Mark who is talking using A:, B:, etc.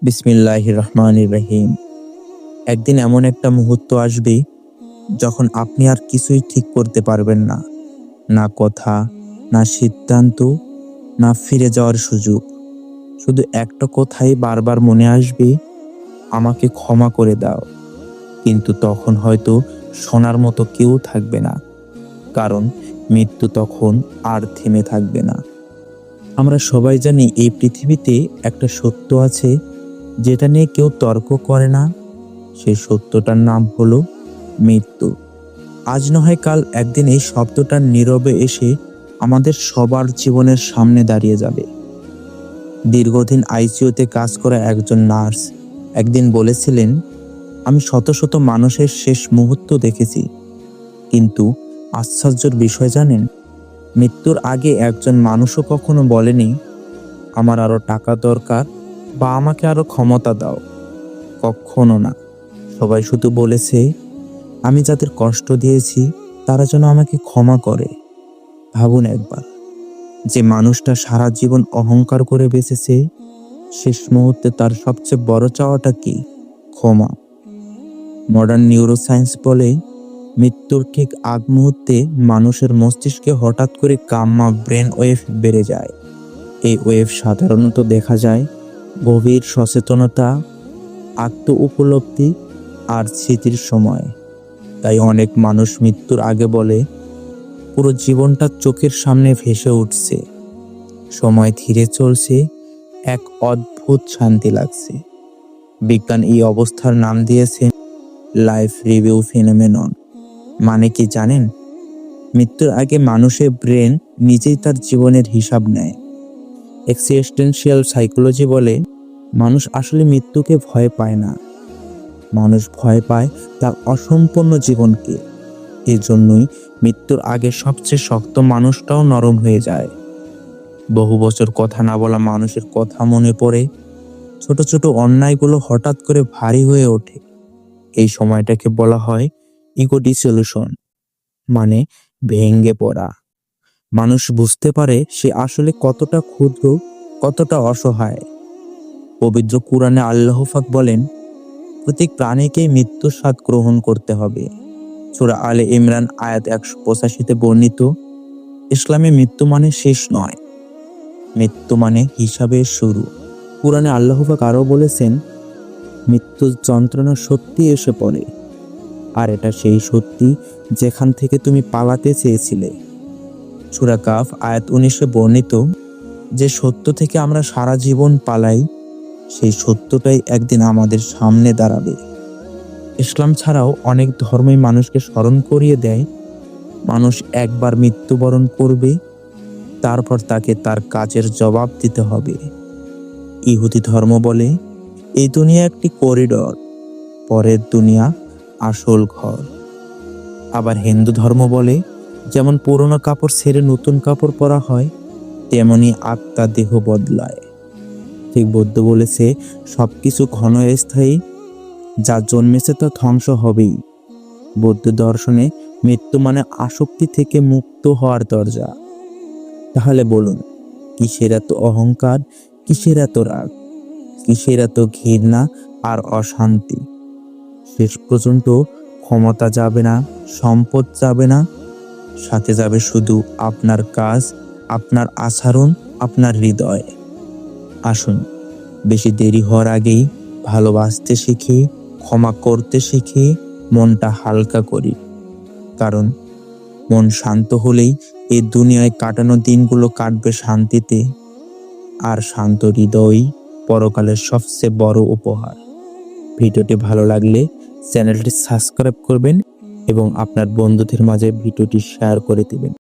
A: বিসমিল্লাহির রহমানির রহিম। একদিন এমন একটা মুহূর্ত আসবে যখন আপনি আর কিছুই ঠিক করতে পারবেন না। না কথা, না সিদ্ধান্ত, না ফিরে যাওয়ার সুযোগ। শুধু একটা কথাই বারবার মনে আসবে, আমাকে ক্ষমা করে দাও। কিন্তু তখন হয়তো শোনার মতো কেউ থাকবে না, কারণ মৃত্যু তখন আর থেমে থাকবে না। আমরা সবাই জানি এই পৃথিবীতে একটা সত্য আছে যেটা নিয়ে কেউ তর্ক করে না। সেই সত্যটার নাম হলো মৃত্যু। আজ নয় কাল একদিন এই শব্দটা নীরবে এসে আমাদের সবার জীবনের সামনে দাঁড়িয়ে যাবে। দীর্ঘদিন আইসিইউতে কাজ করা একজন নার্স একদিন বলেছিলেন, আমি শত শত মানুষের শেষ মুহূর্ত দেখেছি, কিন্তু আশ্চর্যের বিষয় জানেন, মৃত্যুর আগে একজন মানুষও কখনো বলেনি আমার আরো টাকা দরকার বা আমাকে আরো ক্ষমতা দাও। কখনো না। সবাই শুধু বলেছে, আমি যাদের কষ্ট দিয়েছি তারা যেন আমাকে ক্ষমা করে। ভাবুন একবার, যে মানুষটা সারা জীবন অহংকার করে বেঁচেছে, শেষ মুহূর্তে তার সবচেয়ে বড় চাওয়াটা কি? ক্ষমা। মডার্ন নিউরোসায়েন্স বলে, মৃত্যুর ঠিক আগ মুহূর্তে মানুষের মস্তিষ্কে হঠাৎ করে গাম্মা ব্রেন ওয়েভ বেড়ে যায়। এই ওয়েভ সাধারণত দেখা যায় গভীর সচেতনতা, আত্ম উপলব্ধি আর স্মৃতির সময়। তাই অনেক মানুষ মৃত্যুর আগে বলে, পুরো জীবনটা চোখের সামনে ভেসে উঠছে, সময় ধীরে চলছে, এক অদ্ভুত শান্তি লাগছে। বিজ্ঞান এই অবস্থার নাম দিয়েছে লাইফ রিভিউ ফিনোমেনন। মানে কি জানেন? মৃত্যুর আগে মানুষের ব্রেন নিজেই তার জীবনের হিসাব নেয়। এক্সিস্টেনশিয়াল সাইকোলজি বলে, মানুষ আসলে মৃত্যুকে ভয় পায় না, মানুষ ভয় পায় তার অসম্পূর্ণ জীবনকে। এজন্যই মৃত্যুর আগে সবচেয়ে শক্ত মানুষটাও নরম হয়ে যায়। বহু বছর কথা না বলা মানুষের কথা মনে পড়ে, ছোট ছোট অন্যায়গুলো হঠাৎ করে ভারী হয়ে ওঠে। এই সময়টাকে বলা হয় ইগো ডিসলিউশন, মানে ভেঙে পড়া। মানুষ বুঝতে পারে সে আসলে কতটা ক্ষুদ্র, কতটা অসহায়। পবিত্র কুরআনে আল্লাহ পাক বলেন, প্রত্যেক প্রাণীকেই মৃত্যুর স্বাদ গ্রহণ করতে হবে। সূরা আলে ইমরান আয়াত 185-তে বর্ণিত। ইসলামে মৃত্যু মানে শেষ নয়, মৃত্যু মানে হিসাবের শুরু। কুরআনে আল্লাহ পাক আরো বলেছেন, মৃত্যুর যন্ত্রণা সত্যি এসে পড়ে, আর এটা সেই সত্যি যেখান থেকে তুমি পালাতে চেয়েছিলে। সূরা কাফ আয়াত 19-এ বর্ণিত, যে সত্য থেকে আমরা সারা জীবন পালাই, সেই সত্যটাই একদিন আমাদের সামনে দাঁড়াবে। ইসলাম ছাড়াও অনেক ধর্মই মানুষকে স্মরণ করিয়ে দেয়, মানুষ একবার মৃত্যুবরণ করবে, তারপর তাকে তার কাজের জবাব দিতে হবে। ইহুদি ধর্ম বলে, এই দুনিয়া একটি করিডোর, পরের দুনিয়া আসল ঘর। আবার হিন্দু ধর্ম বলে, যেমন পুরনো কাপড় ছেড়ে নতুন কাপড় পরা হয়, তেমনি আত্মা দেহ বদলায়। ঠিক বৌদ্ধ বলেছে, সবকিছু ক্ষণস্থায়ী, যা জন্মেছে তা ধ্বংস হবেই। বৌদ্ধ দর্শনে মৃত্যু মানে আসক্তি থেকে মুক্ত হওয়ার দরজা। তাহলে বলুন, কিসের এত অহংকার, কিসের এত রাগ, কিসের এত ঘৃণা আর অশান্তি? শেষ পর্যন্ত ক্ষমতা যাবে না, সম্পদ যাবে না, সাথে যাবে শুধু আপনার কাজ, আপনার আচরণ, আপনার হৃদয়। আসুন, বেশি দেরি হওয়ার আগেই ভালোবাসতে শিখি, ক্ষমা করতে শিখি, মনটা হালকা করি। কারণ মন শান্ত হলেই এই দুনিয়ায় কাটানো দিনগুলো কাটবে শান্তিতে, আর শান্ত হৃদয়ই পরকালের সবচেয়ে বড় উপহার। ভিডিওটি ভালো লাগলে চ্যানেলটি সাবস্ক্রাইব করবেন এবং আপনার বন্ধুদের মাঝে ভিডিওটি শেয়ার করে দেবেন।